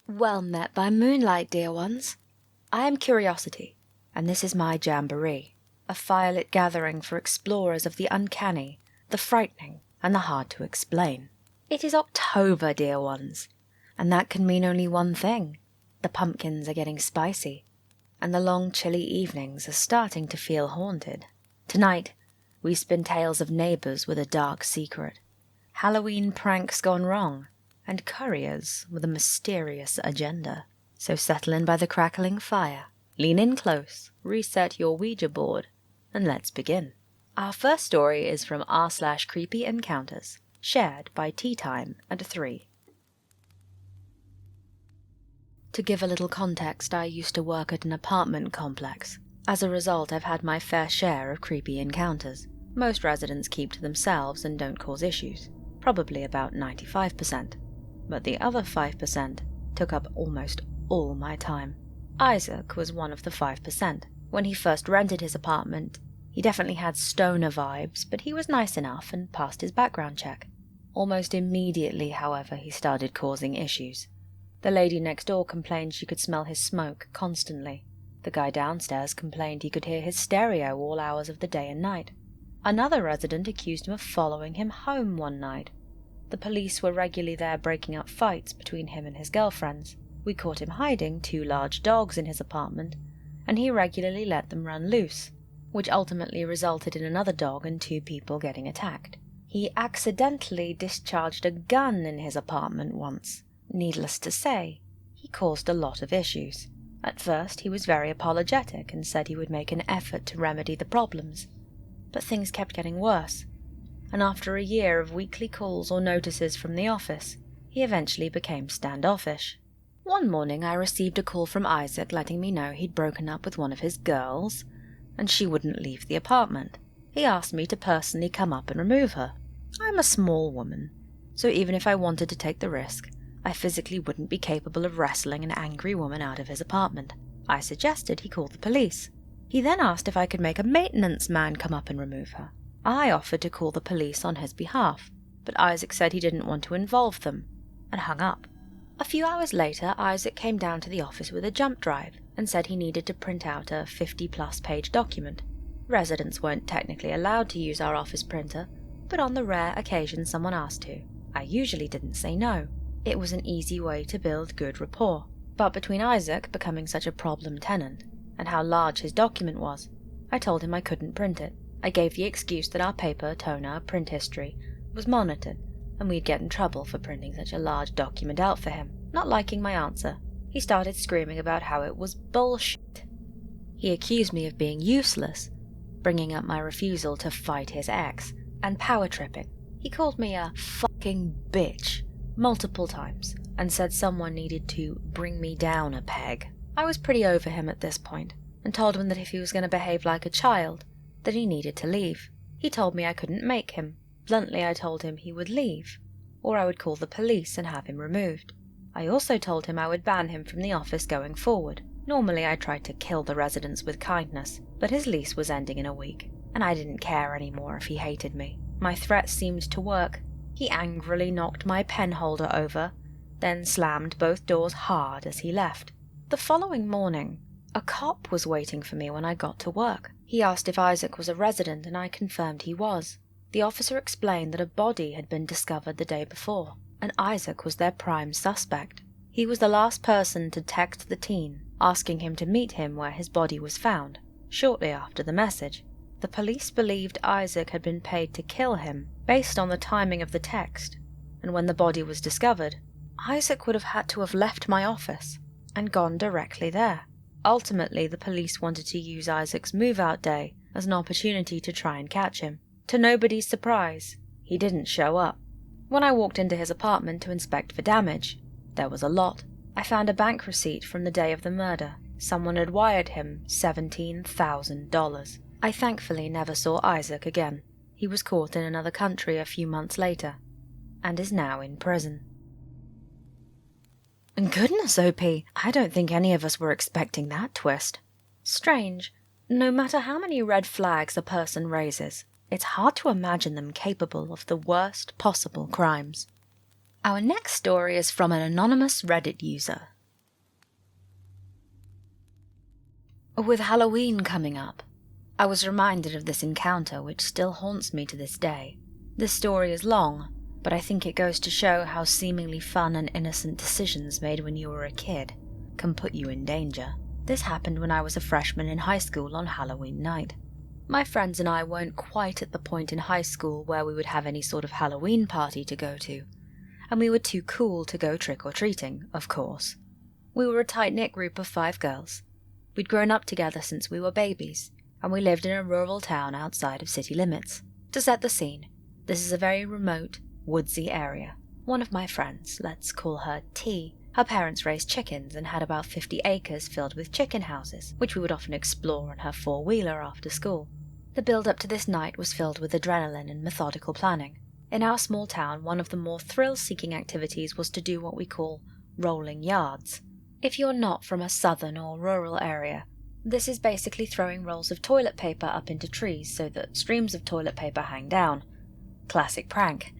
Well met by moonlight, dear ones. I am Curiosity, and this is my jamboree, a firelit gathering for explorers of the uncanny, the frightening, and the hard to explain. It is October, dear ones, and that can mean only one thing. The pumpkins are getting spicy, and the long chilly evenings are starting to feel haunted. Tonight, we spin tales of neighbors with a dark secret, Halloween pranks gone wrong, and couriers with a mysterious agenda. So settle in by the crackling fire, lean in close, reset your Ouija board, and let's begin. Our first story is from r/creepy encounters, shared by TeaTimeAtThree. To give a little context, I used to work at an apartment complex. As a result, I've had my fair share of creepy encounters. Most residents keep to themselves and don't cause issues, probably about 95%. But the other 5% took up almost all my time. Isaac was one of the 5%. When he first rented his apartment, he definitely had stoner vibes, but he was nice enough and passed his background check. Almost immediately, however, he started causing issues. The lady next door complained she could smell his smoke constantly. The guy downstairs complained he could hear his stereo all hours of the day and night. Another resident accused him of following him home one night. The police were regularly there breaking up fights between him and his girlfriends. We caught him hiding 2 large dogs in his apartment, and he regularly let them run loose, which ultimately resulted in another dog and 2 people getting attacked. He accidentally discharged a gun in his apartment once. Needless to say, he caused a lot of issues. At first, he was very apologetic and said he would make an effort to remedy the problems. But things kept getting worse, and after a year of weekly calls or notices from the office, he eventually became standoffish. One morning I received a call from Isaac letting me know he'd broken up with one of his girls, and she wouldn't leave the apartment. He asked me to personally come up and remove her. I'm a small woman, so even if I wanted to take the risk, I physically wouldn't be capable of wrestling an angry woman out of his apartment. I suggested he call the police. He then asked if I could make a maintenance man come up and remove her. I offered to call the police on his behalf, but Isaac said he didn't want to involve them, and hung up. A few hours later, Isaac came down to the office with a jump drive and said he needed to print out a 50-plus page document. Residents weren't technically allowed to use our office printer, but on the rare occasion someone asked to, I usually didn't say no. It was an easy way to build good rapport. But between Isaac becoming such a problem tenant, and how large his document was, I told him I couldn't print it. I gave the excuse that our paper, toner, print history was monitored, and we'd get in trouble for printing such a large document out for him. Not liking my answer, he started screaming about how it was bullshit. He accused me of being useless, bringing up my refusal to fight his ex, and power tripping. He called me a fucking bitch multiple times, and said someone needed to bring me down a peg. I was pretty over him at this point, and told him that if he was going to behave like a child, that he needed to leave. He told me I couldn't make him. Bluntly, I told him he would leave, or I would call the police and have him removed. I also told him I would ban him from the office going forward. Normally I tried to kill the residents with kindness, but his lease was ending in a week, and I didn't care anymore if he hated me. My threats seemed to work. He angrily knocked my pen holder over, then slammed both doors hard as he left. The following morning, a cop was waiting for me when I got to work. He asked if Isaac was a resident, and I confirmed he was. The officer explained that a body had been discovered the day before, and Isaac was their prime suspect. He was the last person to text the teen, asking him to meet him where his body was found. Shortly after the message, the police believed Isaac had been paid to kill him based on the timing of the text, and when the body was discovered, Isaac would have had to have left my office and gone directly there. Ultimately, the police wanted to use Isaac's move-out day as an opportunity to try and catch him. To nobody's surprise, he didn't show up. When I walked into his apartment to inspect for damage, there was a lot. I found a bank receipt from the day of the murder. Someone had wired him $17,000. I thankfully never saw Isaac again. He was caught in another country a few months later, and is now in prison. Goodness, OP, I don't think any of us were expecting that twist. Strange, no matter how many red flags a person raises, it's hard to imagine them capable of the worst possible crimes. Our next story is from an anonymous Reddit user, With Halloween coming up, I was reminded of this encounter which still haunts me to this day. This story is long, but I think it goes to show how seemingly fun and innocent decisions made when you were a kid can put you in danger. This happened when I was a freshman in high school on Halloween night. My friends and I weren't quite at the point in high school where we would have any sort of Halloween party to go to, and we were too cool to go trick-or-treating, of course. We were a tight-knit group of 5 girls. We'd grown up together since we were babies, and we lived in a rural town outside of city limits. To set the scene, this is a very remote, woodsy area. One of my friends, let's call her T, her parents raised chickens and had about 50 acres filled with chicken houses, which we would often explore on her 4-wheeler after school. The build-up to this night was filled with adrenaline and methodical planning. In our small town, one of the more thrill-seeking activities was to do what we call rolling yards. If you're not from a southern or rural area, this is basically throwing rolls of toilet paper up into trees so that streams of toilet paper hang down. Classic prank.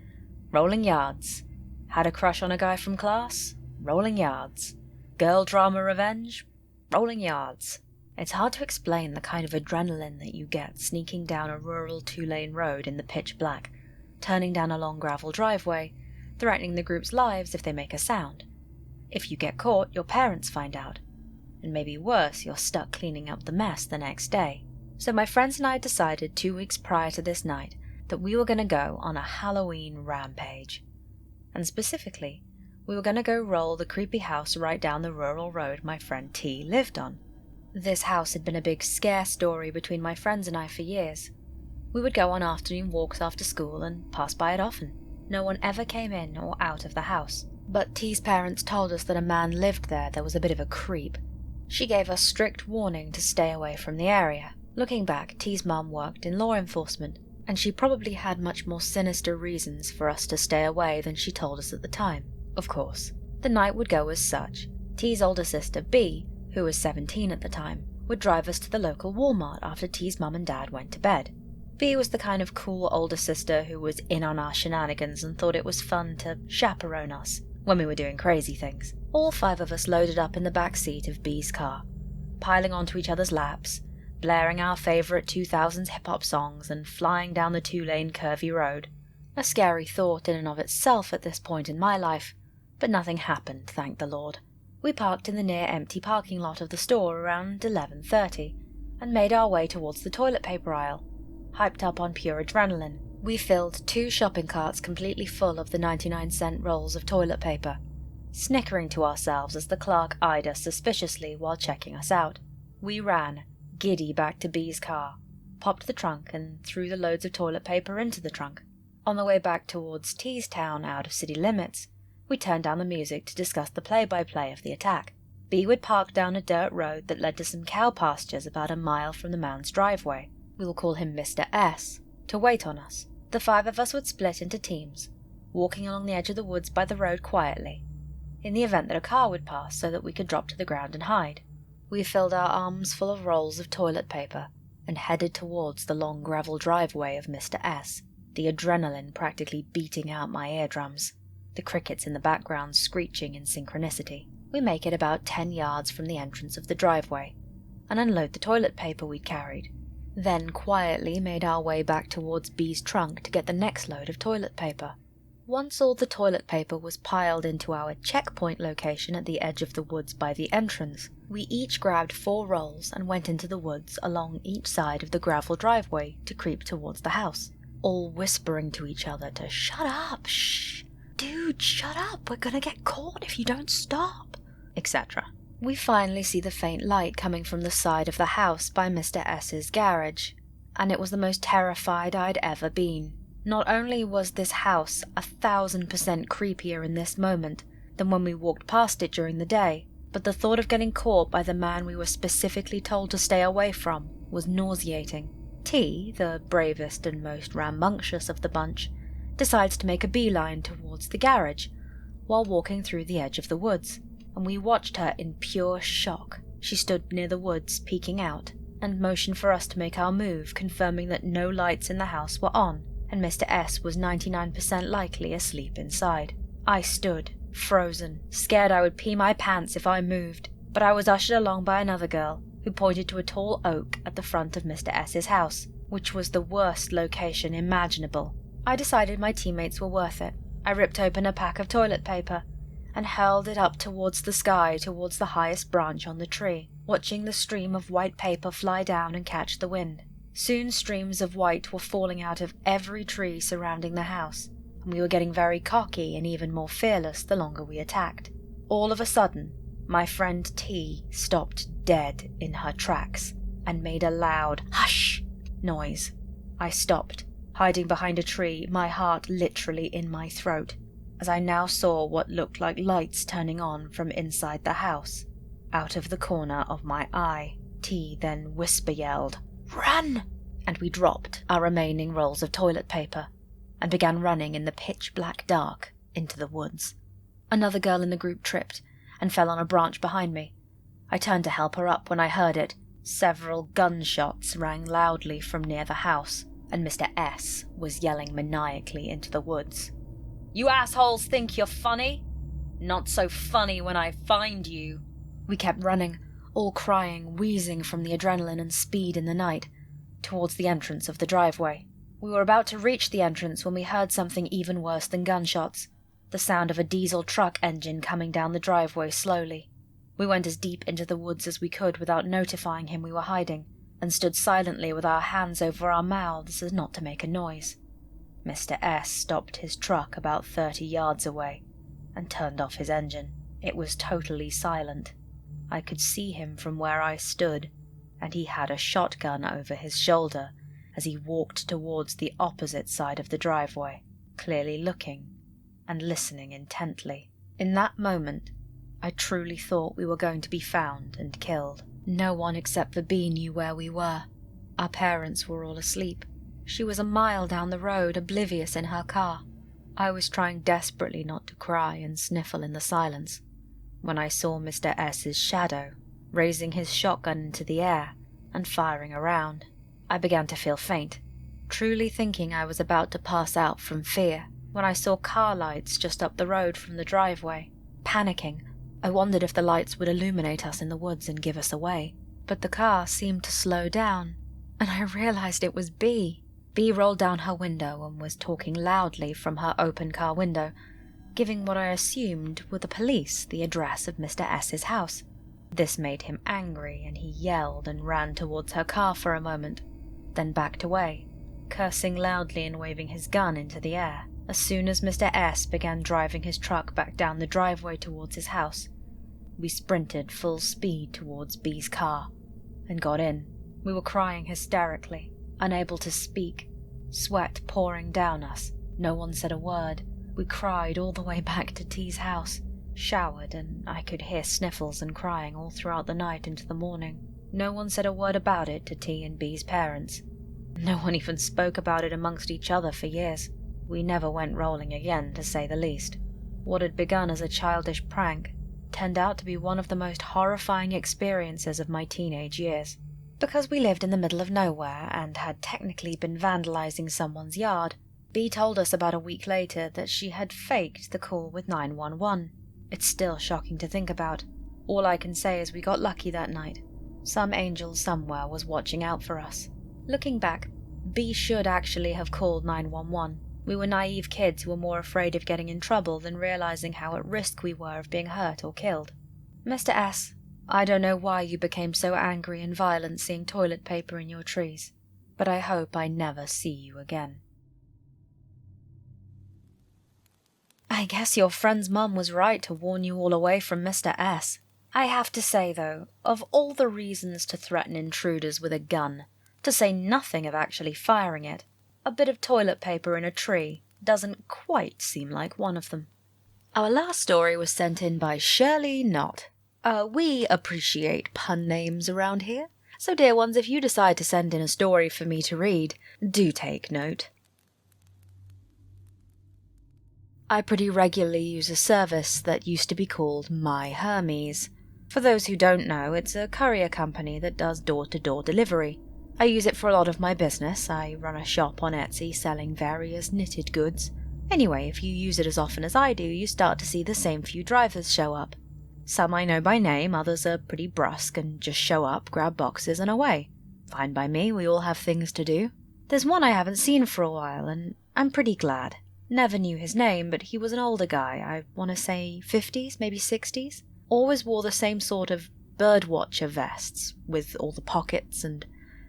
Rolling yards. Had a crush on a guy from class? Rolling yards. Girl drama revenge? Rolling yards. It's hard to explain the kind of adrenaline that you get sneaking down a rural 2-lane road in the pitch black, turning down a long gravel driveway, threatening the group's lives if they make a sound. If you get caught, your parents find out. And maybe worse, you're stuck cleaning up the mess the next day. So my friends and I decided 2 weeks prior to this night that we were going to go on a Halloween rampage. And specifically, we were going to go roll the creepy house right down the rural road my friend T lived on. This house had been a big scare story between my friends and I for years. We would go on afternoon walks after school and pass by it often. No one ever came in or out of the house. But T's parents told us that a man lived there that was a bit of a creep. She gave us strict warning to stay away from the area. Looking back, T's mum worked in law enforcement, and she probably had much more sinister reasons for us to stay away than she told us at the time. Of course, the night would go as such. T's older sister, B, who was 17 at the time, would drive us to the local Walmart after T's mum and dad went to bed. B was the kind of cool older sister who was in on our shenanigans and thought it was fun to chaperone us when we were doing crazy things. All 5 of us loaded up in the back seat of B's car, piling onto each other's laps, blaring our favourite 2000s hip-hop songs and flying down the 2-lane curvy road. A scary thought in and of itself at this point in my life, but nothing happened, thank the Lord. We parked in the near-empty parking lot of the store around 11:30 and made our way towards the toilet paper aisle. Hyped up on pure adrenaline, we filled 2 shopping carts completely full of the 99-cent rolls of toilet paper, snickering to ourselves as the clerk eyed us suspiciously while checking us out. We ran, giddy, back to B's car, popped the trunk and threw the loads of toilet paper into the trunk. On the way back towards T's town out of city limits, we turned down the music to discuss the play-by-play of the attack. B would park down a dirt road that led to some cow pastures about a mile from the man's driveway. We will call him Mr. S, to wait on us. The 5 of us would split into teams, walking along the edge of the woods by the road quietly, in the event that a car would pass so that we could drop to the ground and hide. We filled our arms full of rolls of toilet paper and headed towards the long gravel driveway of Mr. S, the adrenaline practically beating out my eardrums, the crickets in the background screeching in synchronicity. We make it about 10 yards from the entrance of the driveway and unload the toilet paper we'd carried, then quietly made our way back towards B's trunk to get the next load of toilet paper. Once all the toilet paper was piled into our checkpoint location at the edge of the woods by the entrance, we each grabbed 4 rolls and went into the woods along each side of the gravel driveway to creep towards the house, all whispering to each other to shut up, shh, dude, shut up, we're gonna get caught if you don't stop, etc. We finally see the faint light coming from the side of the house by Mr. S's garage, and it was the most terrified I'd ever been. Not only was this house 1,000% creepier in this moment than when we walked past it during the day, but the thought of getting caught by the man we were specifically told to stay away from was nauseating. T, the bravest and most rambunctious of the bunch, decides to make a beeline towards the garage while walking through the edge of the woods, and we watched her in pure shock. She stood near the woods, peeking out, and motioned for us to make our move, confirming that no lights in the house were on, and Mr. S was 99% likely asleep inside. I stood, frozen, scared I would pee my pants if I moved, but I was ushered along by another girl, who pointed to a tall oak at the front of Mr. S's house, which was the worst location imaginable. I decided my teammates were worth it. I ripped open a pack of toilet paper and hurled it up towards the sky, towards the highest branch on the tree, watching the stream of white paper fly down and catch the wind. Soon streams of white were falling out of every tree surrounding the house, and we were getting very cocky and even more fearless the longer we attacked. All of a sudden, my friend T stopped dead in her tracks and made a loud "hush" noise. I stopped, hiding behind a tree, my heart literally in my throat, as I now saw what looked like lights turning on from inside the house. Out of the corner of my eye, T then whisper-yelled, "Run!" And we dropped our remaining rolls of toilet paper and began running in the pitch-black dark into the woods. Another girl in the group tripped and fell on a branch behind me. I turned to help her up when I heard it. Several gunshots rang loudly from near the house, and Mr. S was yelling maniacally into the woods. "You assholes think you're funny? Not so funny when I find you." We kept running, all crying, wheezing from the adrenaline and speed in the night, towards the entrance of the driveway. We were about to reach the entrance when we heard something even worse than gunshots, the sound of a diesel truck engine coming down the driveway slowly. We went as deep into the woods as we could without notifying him we were hiding, and stood silently with our hands over our mouths as not to make a noise. Mr. S stopped his truck about 30 yards away and turned off his engine. It was totally silent. I could see him from where I stood, and he had a shotgun over his shoulder as he walked towards the opposite side of the driveway, clearly looking and listening intently. In that moment, I truly thought we were going to be found and killed. No one except for B knew where we were. Our parents were all asleep. She was a mile down the road, oblivious in her car. I was trying desperately not to cry and sniffle in the silence, when I saw Mr. S's shadow, raising his shotgun into the air and firing around. I began to feel faint, truly thinking I was about to pass out from fear, when I saw car lights just up the road from the driveway. Panicking, I wondered if the lights would illuminate us in the woods and give us away. But the car seemed to slow down, and I realized it was B. B rolled down her window and was talking loudly from her open car window, giving what I assumed were the police the address of Mr. S's house. This made him angry, and he yelled and ran towards her car for a moment, then backed away, cursing loudly and waving his gun into the air. As soon as Mr. S began driving his truck back down the driveway towards his house, we sprinted full speed towards B's car and got in. We were crying hysterically, unable to speak, sweat pouring down us. No one said a word. We cried all the way back to T's house, showered, and I could hear sniffles and crying all throughout the night into the morning. No one said a word about it to T and B's parents. No one even spoke about it amongst each other for years. We never went rolling again, to say the least. What had begun as a childish prank turned out to be one of the most horrifying experiences of my teenage years. Because we lived in the middle of nowhere and had technically been vandalizing someone's yard, B told us about a week later that she had faked the call with 911. It's still shocking to think about. All I can say is we got lucky that night. Some angel somewhere was watching out for us. Looking back, B should actually have called 911. We were naive kids who were more afraid of getting in trouble than realizing how at risk we were of being hurt or killed. Mr. S, I don't know why you became so angry and violent seeing toilet paper in your trees, but I hope I never see you again. I guess your friend's mum was right to warn you all away from Mr. S. I have to say, though, of all the reasons to threaten intruders with a gun, to say nothing of actually firing it, a bit of toilet paper in a tree doesn't quite seem like one of them. Our last story was sent in by Shirley Knot. We appreciate pun names around here, so dear ones, if you decide to send in a story for me to read, do take note. I pretty regularly use a service that used to be called My Hermes. For those who don't know, it's a courier company that does door-to-door delivery. I use it for a lot of my business. I run a shop on Etsy selling various knitted goods. Anyway, if you use it as often as I do, you start to see the same few drivers show up. Some I know by name, others are pretty brusque and just show up, grab boxes and away. Fine by me, we all have things to do. There's one I haven't seen for a while, and I'm pretty glad. Never knew his name, but he was an older guy, I want to say 50s, maybe 60s. Always wore the same sort of birdwatcher vests, with all the pockets and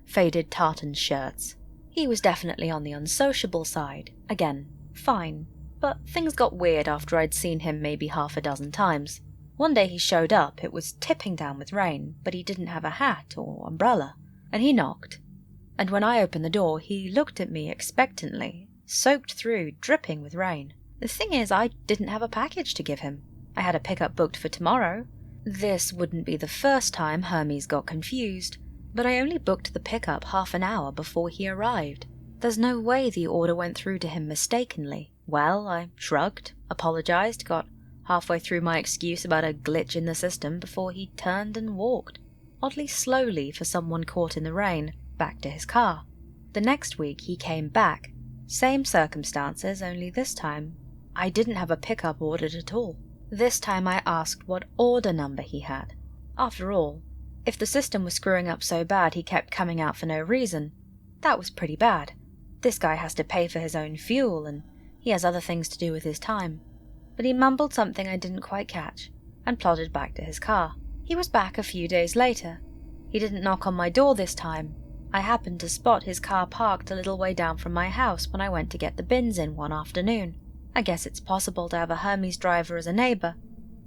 faded tartan shirts. He was definitely on the unsociable side. Again, fine. But things got weird after I'd seen him maybe half a dozen times. One day he showed up, it was tipping down with rain, but he didn't have a hat or umbrella, and he knocked. And when I opened the door, he looked at me expectantly, soaked through, dripping with rain. The thing is, I didn't have a package to give him. I had a pickup booked for tomorrow. This wouldn't be the first time Hermes got confused, but I only booked the pickup half an hour before he arrived. There's no way the order went through to him mistakenly. Well, I shrugged, apologized, got halfway through my excuse about a glitch in the system before he turned and walked, oddly slowly for someone caught in the rain, back to his car. The next week he came back. Same circumstances, only this time I didn't have a pickup ordered at all. This time I asked what order number he had. After all, if the system was screwing up so bad he kept coming out for no reason, that was pretty bad. This guy has to pay for his own fuel, and he has other things to do with his time. But he mumbled something I didn't quite catch, and plodded back to his car. He was back a few days later. He didn't knock on my door this time. I happened to spot his car parked a little way down from my house when I went to get the bins in one afternoon. I guess it's possible to have a Hermes driver as a neighbour,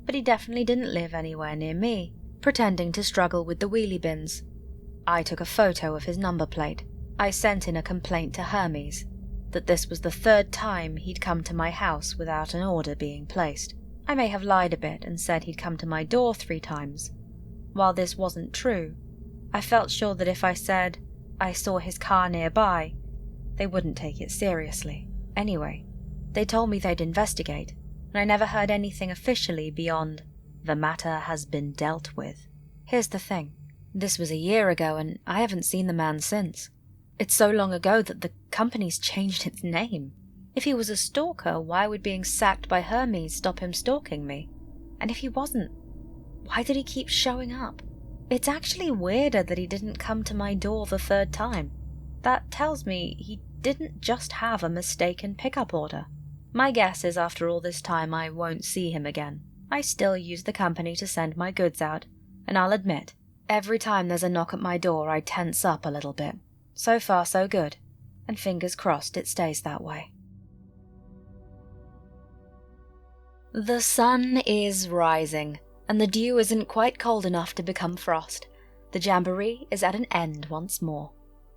but he definitely didn't live anywhere near me, pretending to struggle with the wheelie bins. I took a photo of his number plate. I sent in a complaint to Hermes that this was the third time he'd come to my house without an order being placed. I may have lied a bit and said he'd come to my door 3 times. While this wasn't true, I felt sure that if I said I saw his car nearby, they wouldn't take it seriously. Anyway, they told me they'd investigate, and I never heard anything officially beyond "the matter has been dealt with." Here's the thing. This was a year ago, and I haven't seen the man since. It's so long ago that the company's changed its name. If he was a stalker, why would being sacked by Hermes stop him stalking me? And if he wasn't, why did he keep showing up? It's actually weirder that he didn't come to my door the 3rd time. That tells me he didn't just have a mistaken pickup order. My guess is after all this time I won't see him again. I still use the company to send my goods out, and I'll admit, every time there's a knock at my door I tense up a little bit. So far so good, and fingers crossed it stays that way. The sun is rising, and the dew isn't quite cold enough to become frost. The jamboree is at an end once more.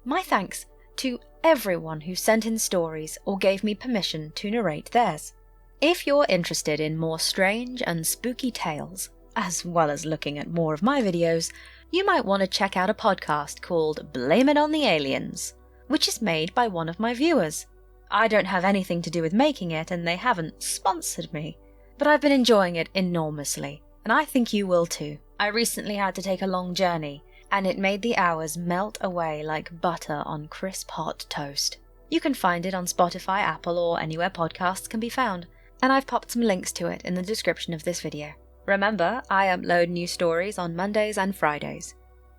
My thanks to everyone who sent in stories or gave me permission to narrate theirs. If you're interested in more strange and spooky tales, as well as looking at more of my videos, you might want to check out a podcast called Blame It on the Aliens, which is made by one of my viewers. I don't have anything to do with making it, and they haven't sponsored me, but I've been enjoying it enormously, and I think you will too. I recently had to take a long journey, and it made the hours melt away like butter on crisp hot toast. You can find it on Spotify, Apple, or anywhere podcasts can be found, and I've popped some links to it in the description of this video. Remember, I upload new stories on Mondays and Fridays,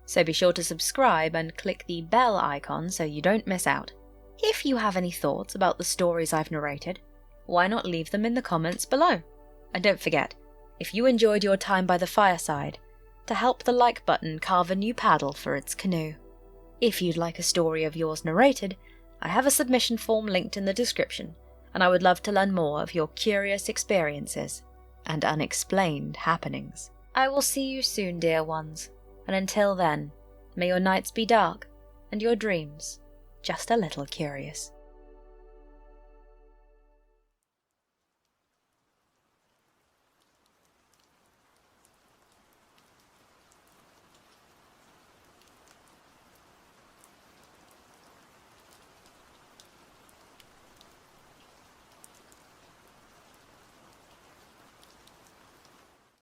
so be sure to subscribe and click the bell icon so you don't miss out. If you have any thoughts about the stories I've narrated, why not leave them in the comments below? And don't forget, if you enjoyed your time by the fireside, to help the like button carve a new paddle for its canoe. If you'd like a story of yours narrated, I have a submission form linked in the description, and I would love to learn more of your curious experiences and unexplained happenings. I will see you soon, dear ones, and until then, may your nights be dark and your dreams just a little curious.